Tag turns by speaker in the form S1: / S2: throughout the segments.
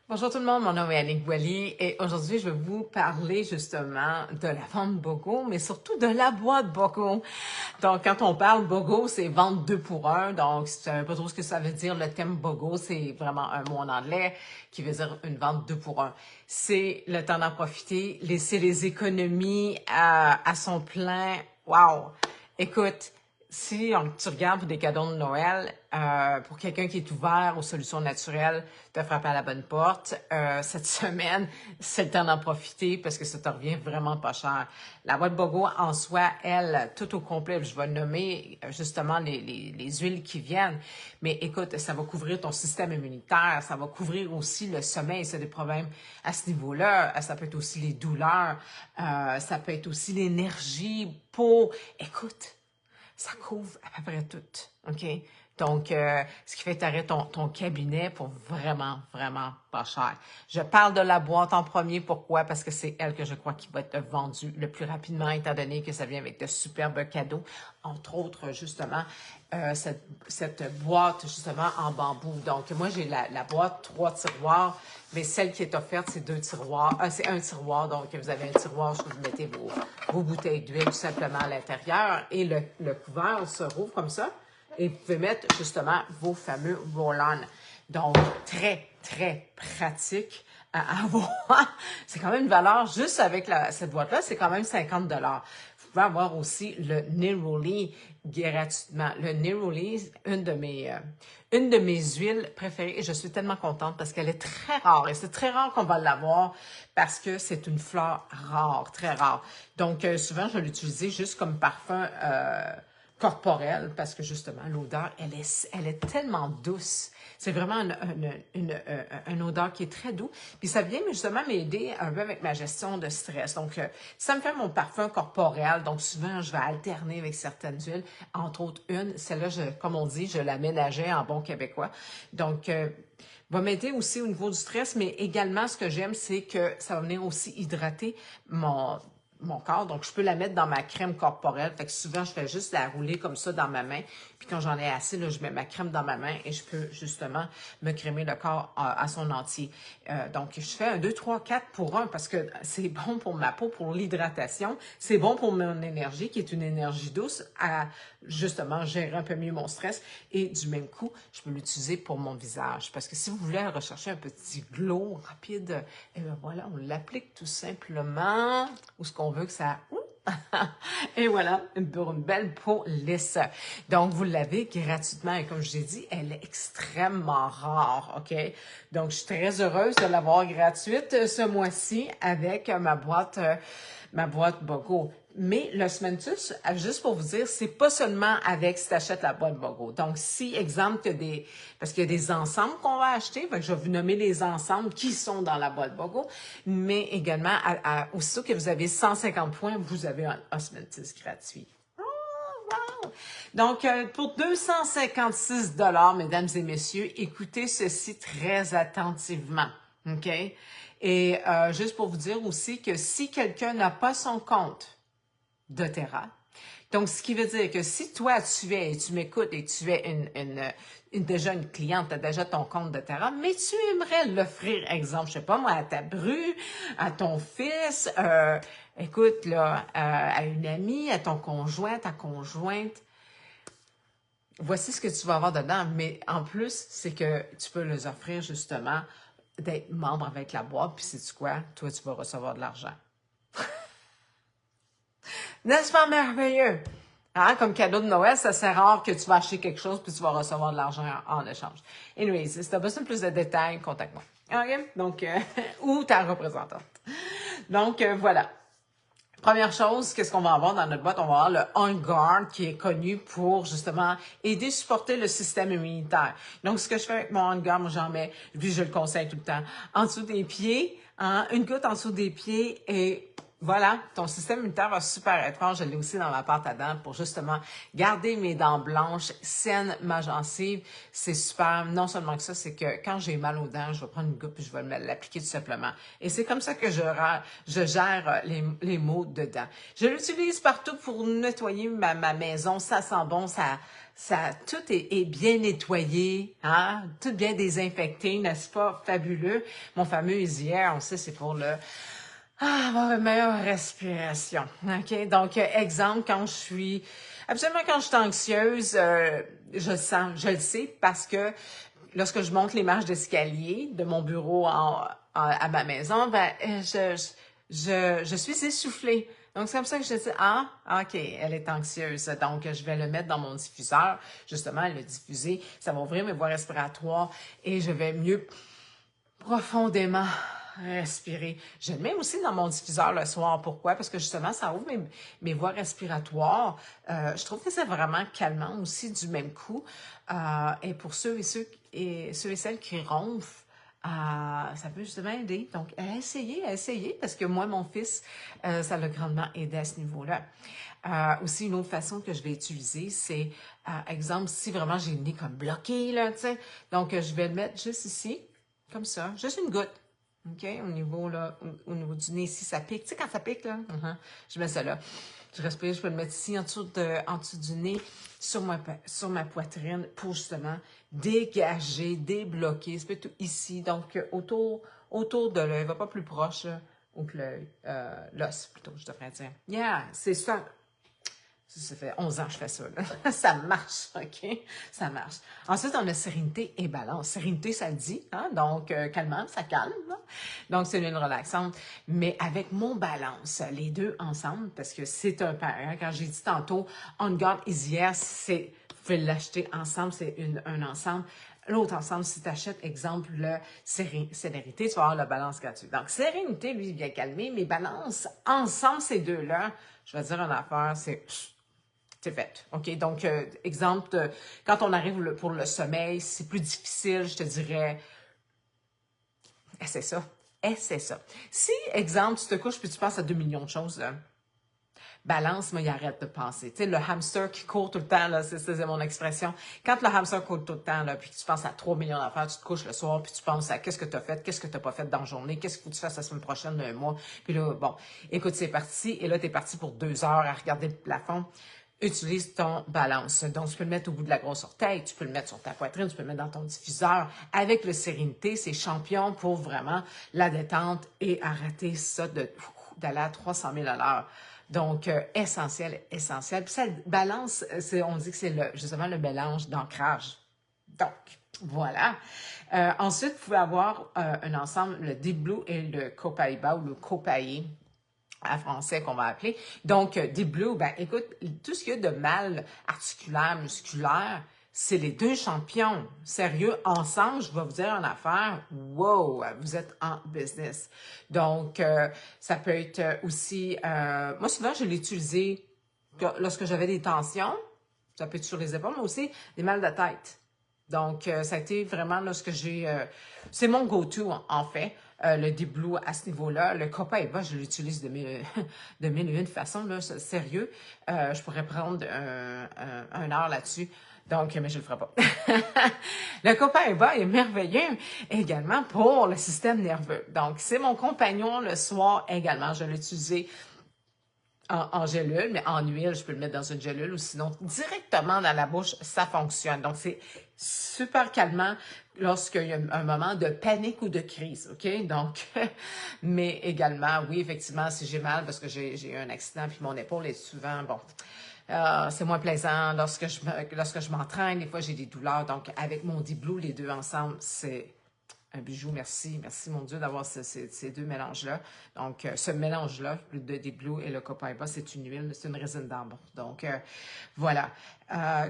S1: Bonjour tout le monde, mon nom est Annick Boily et aujourd'hui je vais vous parler justement de la vente BOGO, mais surtout de la boîte BOGO. Donc quand on parle BOGO, c'est vente 2 pour 1, donc si tu ne savez pas trop ce que ça veut dire, le thème BOGO, c'est vraiment un mot en anglais qui veut dire une vente 2 pour 1. C'est le temps d'en profiter, laisser les économies à son plein. Wow! Écoute, si tu regardes pour des cadeaux de Noël, pour quelqu'un qui est ouvert aux solutions naturelles, tu as frappé à la bonne porte. Cette semaine, c'est le temps d'en profiter parce que ça te revient vraiment pas cher. La boîte BOGO en soi, elle, tout au complet, je vais nommer justement les huiles qui viennent. Mais écoute, ça va couvrir ton système immunitaire, ça va couvrir aussi le sommeil, c'est des problèmes à ce niveau-là. Ça peut être aussi les douleurs, ça peut être aussi l'énergie, peau. Écoute, ça couvre à peu près tout, OK? Donc, ce qui fait t'arrêter ton cabinet pour vraiment, vraiment pas cher. Je parle de la boîte en premier. Pourquoi? Parce que c'est elle que je crois qui va être vendue le plus rapidement, étant donné que ça vient avec de superbes cadeaux. Entre autres, justement, cette boîte, justement, en bambou. Donc, moi, j'ai la boîte 3 tiroirs, mais celle qui est offerte, c'est 2 tiroirs. C'est un tiroir, donc vous avez un tiroir où vous mettez vos bouteilles d'huile tout simplement à l'intérieur. Et le couvert se rouvre comme ça. Et vous pouvez mettre justement vos fameux roll-on. Donc, très, très pratique à avoir. C'est quand même une valeur, juste avec cette boîte-là, c'est quand même 50 $. Vous pouvez avoir aussi le Neroli gratuitement. Le Neroli, une de mes huiles préférées, et je suis tellement contente parce qu'elle est très rare. Et c'est très rare qu'on va l'avoir parce que c'est une fleur rare, très rare. Donc, souvent, je vais l'utiliser juste comme parfum corporelle, parce que justement, l'odeur, elle est tellement douce. C'est vraiment une odeur qui est très douce. Puis ça vient justement m'aider un peu avec ma gestion de stress. Donc, ça me fait mon parfum corporel. Donc, souvent, je vais alterner avec certaines huiles, entre autres une. Celle-là, comme on dit, je la ménageais en bon québécois. Donc, va m'aider aussi au niveau du stress, mais également, ce que j'aime, c'est que ça va venir aussi hydrater mon corps. Donc, je peux la mettre dans ma crème corporelle. Fait que souvent, je fais juste la rouler comme ça dans ma main. Puis quand j'en ai assez, là, je mets ma crème dans ma main et je peux justement me crémer le corps à son entier. Donc, je fais un 2, 3, 4 pour 1 parce que c'est bon pour ma peau, pour l'hydratation. C'est bon pour mon énergie, qui est une énergie douce, à justement gérer un peu mieux mon stress. Et du même coup, je peux l'utiliser pour mon visage. Parce que si vous voulez rechercher un petit glow rapide, et bien voilà, on l'applique tout simplement où ce qu'on veut que ça... Et voilà, une belle peau lisse. Donc, vous l'avez gratuitement. Et comme je l'ai dit, elle est extrêmement rare, OK? Donc, je suis très heureuse de l'avoir gratuite ce mois-ci avec ma boîte BOGO. Mais le Smentus, juste pour vous dire, c'est pas seulement avec si tu achètes la boîte BOGO. Donc, si, exemple, parce qu'il y a des ensembles qu'on va acheter, fait que je vais vous nommer les ensembles qui sont dans la boîte BOGO, mais également, aussitôt que vous avez 150 points, vous avez un Osmentis gratuit. Wow! Donc, pour 256 $, mesdames et messieurs, écoutez ceci très attentivement, OK? Et juste pour vous dire aussi que si quelqu'un n'a pas son compte doTERRA. Donc, ce qui veut dire que si toi, tu m'écoutes et tu es déjà une cliente, tu as déjà ton compte doTERRA, mais tu aimerais l'offrir, exemple, je sais pas moi, à ta bru, à ton fils, écoute, là, à une amie, à ton conjoint, ta conjointe, voici ce que tu vas avoir dedans. Mais en plus, c'est que tu peux les offrir justement d'être membre avec la boîte, puis sais-tu quoi? Toi, tu vas recevoir de l'argent. N'est-ce pas merveilleux? Hein? Comme cadeau de Noël, ça c'est rare que tu vas acheter quelque chose puis tu vas recevoir de l'argent en échange. Anyways, si tu as besoin de plus de détails, contacte-moi. OK? Donc, ou ta représentante. Donc, voilà. Première chose, qu'est-ce qu'on va avoir dans notre boîte? On va avoir le On Guard qui est connu pour justement aider, supporter le système immunitaire. Donc, ce que je fais avec mon On Guard, moi j'en mets, puis je le conseille tout le temps, en dessous des pieds, hein, une goutte en dessous des pieds et Voilà, ton système immunitaire va super être fort. Je l'ai aussi dans ma pâte à dents pour justement garder mes dents blanches, saines, ma gencive. C'est super. Non seulement que ça, c'est que quand j'ai mal aux dents, je vais prendre une goutte puis je vais l'appliquer tout simplement. Et c'est comme ça que je gère les maux de dents. Je l'utilise partout pour nettoyer ma maison. Ça sent bon, tout est bien nettoyé, hein? Tout bien désinfecté, n'est-ce pas? Fabuleux. Mon fameux Isière, on sait, c'est pour avoir une meilleure respiration. OK? Donc, exemple, absolument quand je suis anxieuse, je le sens, je le sais parce que lorsque je monte les marches d'escalier de mon bureau à ma maison, ben, je suis essoufflée. Donc, c'est comme ça que je dis, OK, elle est anxieuse. Donc, je vais le mettre dans mon diffuseur. Justement, le diffuser, ça va ouvrir mes voies respiratoires et je vais mieux profondément respirer. Je le mets aussi dans mon diffuseur le soir. Pourquoi? Parce que justement, ça ouvre mes voies respiratoires. Je trouve que c'est vraiment calmant aussi du même coup. Et pour ceux et celles qui ronflent, ça peut justement aider. Donc, essayez, parce que moi, mon fils, ça l'a grandement aidé à ce niveau-là. Aussi, une autre façon que je vais utiliser, c'est, exemple, si vraiment j'ai le nez comme bloqué, là, tu sais, donc je vais le mettre juste ici, comme ça, juste une goutte. OK? Au niveau du nez, ici, ça pique. Tu sais, quand ça pique, là, je mets ça là. Je respire, je peux le mettre ici, en dessous du nez, sur ma poitrine, pour justement dégager, débloquer. C'est plutôt ici, donc autour de l'œil, va pas plus proche, là, que l'œil, l'os, plutôt, je devrais dire. Yeah, c'est ça. Ça fait 11 ans que je fais ça, là. Ça marche, OK? Ça marche. Ensuite, on a sérénité et balance. Sérénité, ça le dit, hein? Donc, calmant, ça calme, là. Donc, c'est une relaxante. Mais avec mon balance, les deux ensemble, parce que c'est un pair. Hein? Quand j'ai dit tantôt, On Guard Easier, vous pouvez l'acheter ensemble, c'est un ensemble. L'autre ensemble, si tu achètes, exemple, le sérénité, tu vas avoir la balance gratuite. Donc, sérénité, lui, il vient calmer, mais balance, ensemble, ces deux-là, je vais dire une affaire, c'est fait. OK? Donc, exemple, quand on arrive pour le sommeil, c'est plus difficile, je te dirais, essaie ça. Essaie ça. Si, exemple, tu te couches puis tu penses à 2 millions de choses, là, balance, mais il arrête de penser. Tu sais, le hamster qui court tout le temps, là, c'est mon expression. Quand le hamster court tout le temps, là, puis que tu penses à 3 millions d'affaires, tu te couches le soir, puis tu penses à qu'est-ce que tu as fait, qu'est-ce que tu n'as pas fait dans la journée, qu'est-ce qu'il faut que tu fasses la semaine prochaine, d'un mois. Puis là, bon, écoute, c'est parti. Et là, tu es parti pour 2 heures à regarder le plafond. Utilise ton balance. Donc, tu peux le mettre au bout de la grosse orteil, tu peux le mettre sur ta poitrine, tu peux le mettre dans ton diffuseur. Avec le sérénité, c'est champion pour vraiment la détente et arrêter ça d'aller à 300 000 à l'heure. Donc, essentiel. Puis ça balance, on dit que c'est justement le mélange d'ancrage. Donc, voilà. Ensuite, vous pouvez avoir un ensemble, le Deep Blue et le Copaiba ou le Copaï en français qu'on va appeler. Donc, Deep Blue, ben écoute, tout ce qu'il y a de mal articulaire, musculaire, c'est les deux champions. Sérieux, ensemble, je vais vous dire une affaire. Wow, vous êtes en business. Donc, ça peut être aussi... moi, souvent, je l'ai utilisé lorsque j'avais des tensions. Ça peut être sur les épaules, mais aussi des mal de tête. Donc, ça a été vraiment lorsque c'est mon go-to, en fait. Le Deep Blue à ce niveau-là. Le Copaiba, je l'utilise de mille et une façons, là, sérieux. Je pourrais prendre un heure là-dessus. Donc, mais je le ferai pas. Le Copaiba est merveilleux également pour le système nerveux. Donc, c'est mon compagnon le soir également. Je l'ai utilisé en gélule, mais en huile, je peux le mettre dans une gélule ou sinon directement dans la bouche, ça fonctionne. Donc, c'est super calmant lorsqu'il y a un moment de panique ou de crise, OK? Donc, mais également, oui, effectivement, si j'ai mal parce que j'ai eu un accident puis mon épaule est souvent, bon, c'est moins plaisant lorsque je m'entraîne. Des fois, j'ai des douleurs. Donc, avec mon Deep Blue, les deux ensemble, c'est un bijou. Merci mon Dieu d'avoir ces deux mélanges-là. Donc, ce mélange-là, le Deep Blue et le Copaiba, c'est une huile, c'est une résine d'arbre. Donc, voilà.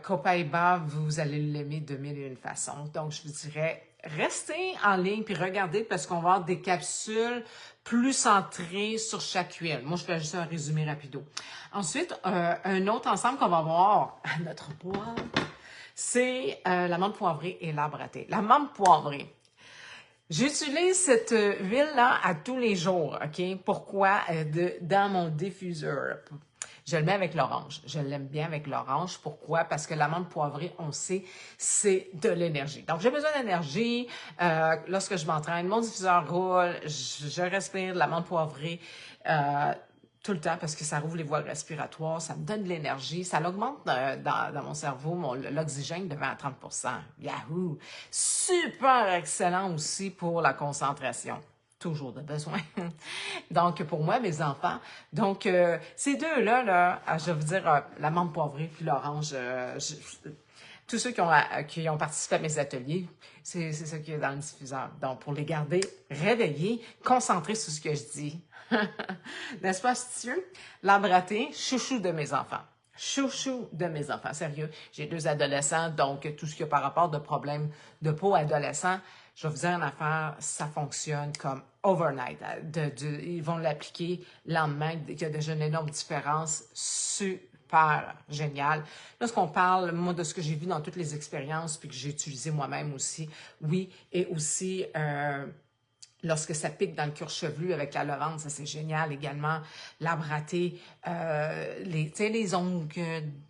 S1: Copaiba, vous allez l'aimer de mille et une façons. Donc, je vous dirais, restez en ligne puis regardez parce qu'on va avoir des capsules plus centrées sur chaque huile. Moi, je fais juste un résumé rapido. Ensuite, un autre ensemble qu'on va voir à notre boîte, c'est la menthe poivrée et l'arbre à thé. La menthe poivrée. J'utilise cette huile-là à tous les jours, OK? Pourquoi? Dans mon diffuseur. Je le mets avec l'orange. Je l'aime bien avec l'orange. Pourquoi? Parce que l'amande poivrée, on sait, c'est de l'énergie. Donc, j'ai besoin d'énergie. Lorsque je m'entraîne, mon diffuseur roule, je respire de l'amande poivrée tout le temps parce que ça rouvre les voies respiratoires, ça me donne de l'énergie, ça l'augmente dans mon cerveau, l'oxygène de 20 à 30%. Yahoo! Super excellent aussi pour la concentration. Toujours de besoin. Donc, pour moi, mes enfants. Donc, ces deux-là, je vais vous dire, la menthe poivrée puis l'orange, tous ceux qui ont participé à mes ateliers, c'est ça qui est dans le diffuseur. Donc, pour les garder réveillés, concentrés sur ce que je dis. N'est-ce pas, astucieux? L'embraté, chouchou de mes enfants. Chouchou de mes enfants. Sérieux, j'ai 2 adolescents, donc tout ce qui a par rapport de problèmes de peau adolescent, je vais vous dire une affaire, ça fonctionne comme overnight. Ils vont l'appliquer le lendemain, il y a déjà une énorme différence. Super génial. Lorsqu'on parle, moi, de ce que j'ai vu dans toutes les expériences, puis que j'ai utilisé moi-même aussi, oui, et aussi lorsque ça pique dans le cuir chevelu avec la lavande, ça c'est génial également. L'arbre raté, les ongles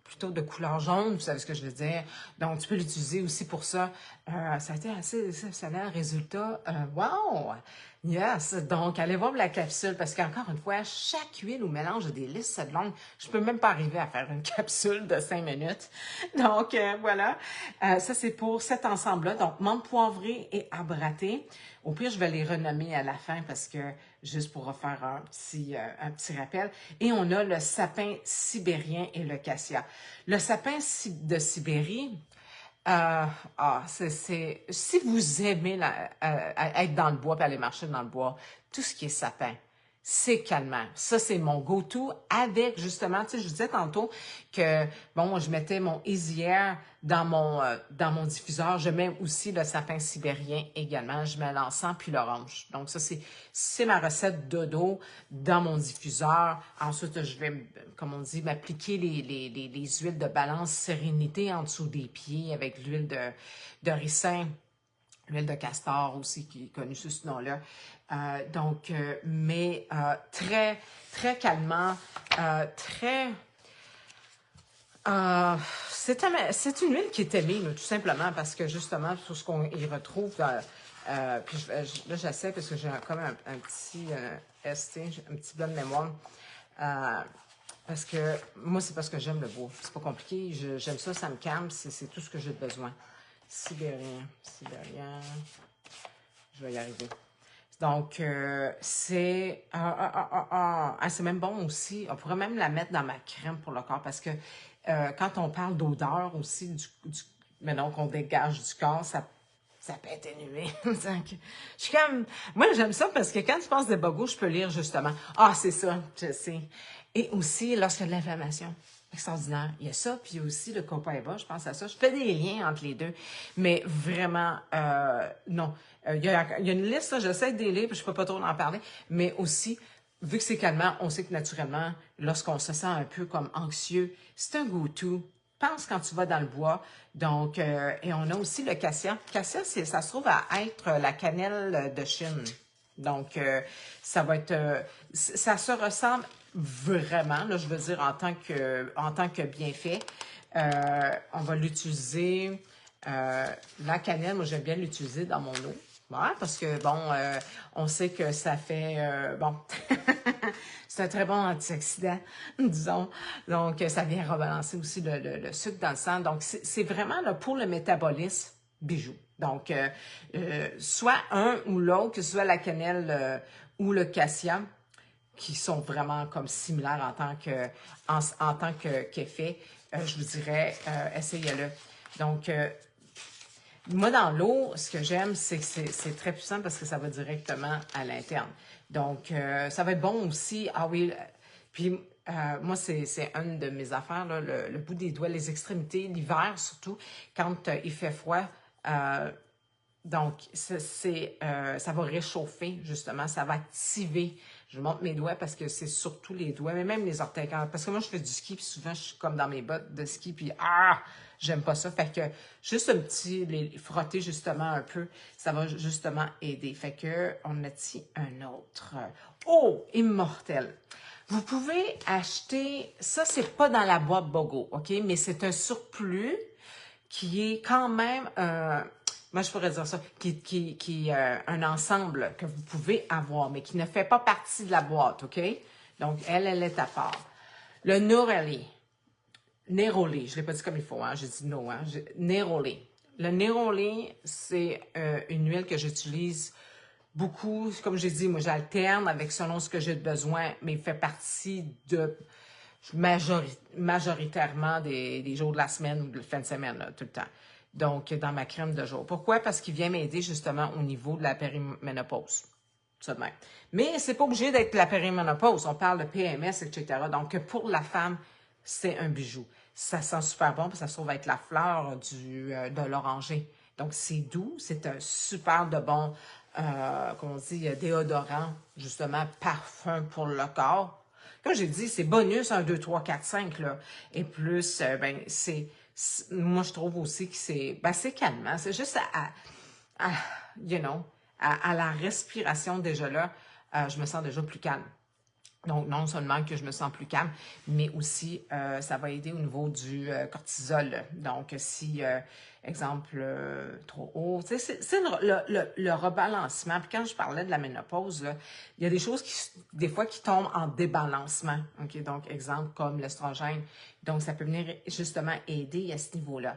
S1: plutôt de couleur jaune, vous savez ce que je veux dire. Donc, tu peux l'utiliser aussi pour ça. Ça a été assez exceptionnel. Résultat, wow! Yes! Donc, allez voir la capsule parce qu'encore une fois, chaque huile ou mélange a des listes de longues. Je peux même pas arriver à faire une capsule de 5 minutes. Donc, voilà. Ça, c'est pour cet ensemble-là. Donc, menthe poivrée et arbre raté. Au pire, je vais les renommer à la fin parce que, juste pour refaire un petit rappel. Et on a le sapin sibérien et le cassia. Le sapin de Sibérie, si vous aimez être dans le bois et aller marcher dans le bois, tout ce qui est sapin, c'est calmant. Ça, c'est mon go-to avec, justement, tu sais, je vous disais tantôt que, bon, moi, je mettais mon Easy Air dans mon diffuseur. Je mets aussi le sapin sibérien également. Je mets l'encens puis l'orange. Donc, ça, c'est ma recette dodo dans mon diffuseur. Ensuite, je vais, comme on dit, m'appliquer les huiles de balance sérénité en dessous des pieds avec l'huile de ricin. L'huile de castor aussi, qui est connue sous ce nom-là. Mais très, très calmant, c'est une huile qui est aimée, tout simplement, parce que justement, tout ce qu'on y retrouve, puis là, j'essaie parce que j'ai comme un petit ST, un petit blanc de mémoire. Parce que moi, c'est parce que j'aime le bois. C'est pas compliqué. J'aime ça, ça me calme. C'est tout ce que j'ai besoin. Sibérien. Je vais y arriver. Donc, c'est même bon aussi. On pourrait même la mettre dans ma crème pour le corps parce que quand on parle d'odeur aussi, mais donc on dégage du corps, ça peut atténuer. Je suis comme, moi j'aime ça parce que quand je pense des bogos, je peux lire justement. Ah, c'est ça, je sais. Et aussi, lorsqu'il y a de l'inflammation, extraordinaire. Il y a ça, puis il y a aussi le copaïba, je pense à ça. Je fais des liens entre les deux, mais vraiment, non. Il y a une liste, là, j'essaie de les lire, puis je peux pas trop en parler, mais aussi, vu que c'est calmant, on sait que naturellement, lorsqu'on se sent un peu comme anxieux, c'est un go-to. Pense quand tu vas dans le bois. Donc, et on a aussi le cassia. Cassia, ça se trouve à être la cannelle de Chine. Donc, ça va être, ça se ressemble vraiment, là, je veux dire, en tant que bienfait. On va l'utiliser, la cannelle, moi, j'aime bien l'utiliser dans mon eau. Ouais, parce que, bon, on sait que ça fait, bon, c'est un très bon antioxydant, disons. Donc, ça vient rebalancer aussi le sucre dans le sang. Donc, c'est vraiment là, pour le métabolisme, bijou. Donc, soit un ou l'autre, que ce soit la cannelle ou le cassia, qui sont vraiment comme similaires en tant qu'effet, je vous dirais, essayez-le. Donc, moi, dans l'eau, ce que j'aime, c'est que c'est très puissant parce que ça va directement à l'interne. Donc, ça va être bon aussi. Ah oui, puis moi, c'est une de mes affaires, là, le bout des doigts, les extrémités, l'hiver surtout, quand il fait froid. Donc, ça va réchauffer, justement, ça va activer, Je montre mes doigts parce que c'est surtout les doigts, mais même les orteils. Parce que moi, je fais du ski, puis souvent, je suis comme dans mes bottes de ski, puis j'aime pas ça. Fait que juste un petit, les frotter justement un peu, ça va justement aider. Fait que on a dit un autre. Oh, immortel. Vous pouvez acheter, ça, c'est pas dans la boîte Bogo, OK? Mais c'est un surplus qui est quand même moi je pourrais dire ça, qui est un ensemble que vous pouvez avoir, mais qui ne fait pas partie de la boîte, OK? Donc, elle est à part. Le Neroli, je ne l'ai pas dit comme il faut, hein? J'ai dit no, hein? Neroli. Le Neroli, c'est une huile que j'utilise beaucoup. Comme j'ai dit, moi, j'alterne avec selon ce que j'ai besoin, mais il fait partie de majoritairement des jours de la semaine ou de la fin de semaine, là, tout le temps. Donc, dans ma crème de jour. Pourquoi? Parce qu'il vient m'aider justement au niveau de la périménopause. Ça de même. Mais c'est pas obligé d'être la périménopause. On parle de PMS, etc. Donc, pour la femme, c'est un bijou. Ça sent super bon, parce que ça se trouve être la fleur de l'oranger. Donc, c'est doux. C'est un super de bon, comment on dit, déodorant, justement, parfum pour le corps. Comme j'ai dit, c'est bonus 1, 2, 3, 4, 5, là. Et plus, moi, je trouve aussi que c'est calmant. C'est juste à la respiration déjà là, je me sens déjà plus calme. Donc, non seulement que je me sens plus calme, mais aussi, ça va aider au niveau du cortisol. Donc, si, exemple, trop haut, tu sais, c'est le rebalancement. Puis quand je parlais de la ménopause, là, il y a des choses des fois, qui tombent en débalancement. OK? Donc, exemple, comme l'estrogène. Donc, ça peut venir justement aider à ce niveau-là.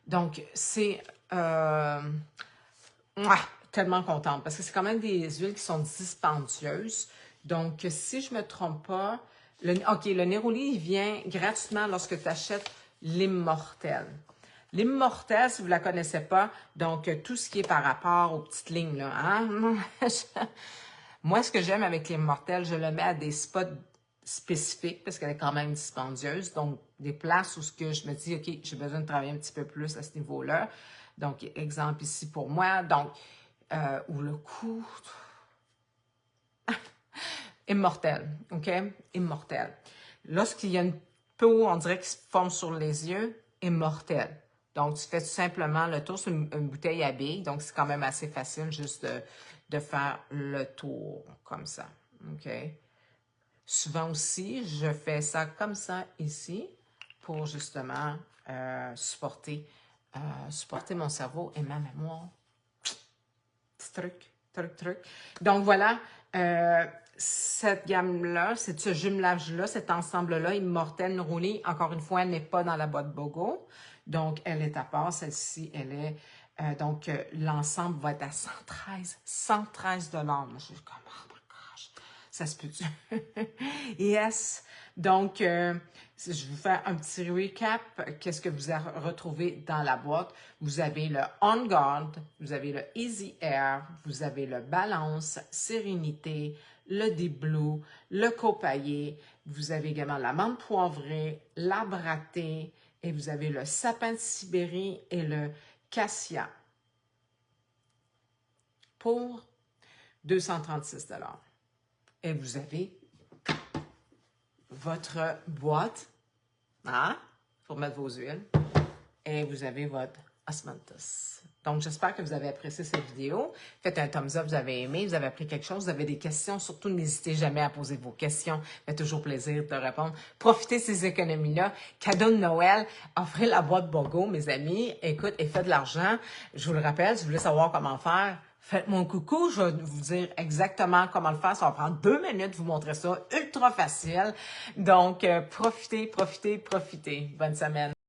S1: Donc, c'est tellement contente parce que c'est quand même des huiles qui sont dispendieuses. Donc, si je ne me trompe pas, le Neroli, il vient gratuitement lorsque tu achètes l'Immortel. L'Immortel, si vous ne la connaissez pas, donc tout ce qui est par rapport aux petites lignes, là, hein? Moi, ce que j'aime avec l'Immortel, je le mets à des spots spécifiques parce qu'elle est quand même dispendieuse. Donc, des places où je me dis, OK, j'ai besoin de travailler un petit peu plus à ce niveau-là. Donc, exemple ici pour moi. Donc, ou le cou... Immortel, OK? Immortel. Lorsqu'il y a une peau, on dirait, qui se forme sur les yeux, immortel. Donc, tu fais tout simplement le tour sur une bouteille à billes. Donc, c'est quand même assez facile juste de faire le tour comme ça, OK? Souvent aussi, je fais ça comme ça ici pour justement supporter mon cerveau et ma mémoire. Petit truc. Donc, voilà. Cette gamme-là, ce jumelage-là, cet ensemble-là, Immortel Neroli, encore une fois, elle n'est pas dans la boîte Bogo. Donc, elle est à part. Celle-ci, elle est... l'ensemble va être à 113 $. Moi, je suis comme, oh my gosh, ça se peut-tu? Yes. Donc, je vous fais un petit recap. Qu'est-ce que vous avez retrouvé dans la boîte? Vous avez le On Guard, vous avez le Easy Air, vous avez le Balance, Sérénité, le Deep Blue, le Copaillé, vous avez également la menthe poivrée, l'arbre à thé, et vous avez le sapin de Sibérie et le cassia pour 236 $. Et vous avez votre boîte, hein, pour mettre vos huiles, et vous avez votre osmanthus. Donc, j'espère que vous avez apprécié cette vidéo. Faites un thumbs up, vous avez aimé, vous avez appris quelque chose, vous avez des questions. Surtout, n'hésitez jamais à poser vos questions. Ça fait toujours plaisir de répondre. Profitez de ces économies-là. Cadeau de Noël, offrez la boîte Bogo, mes amis. Écoute, et faites de l'argent. Je vous le rappelle, si vous voulez savoir comment faire, faites-moi un coucou. Je vais vous dire exactement comment le faire. Ça va prendre 2 minutes, vous montrer ça. Ultra facile. Donc, profitez. Bonne semaine.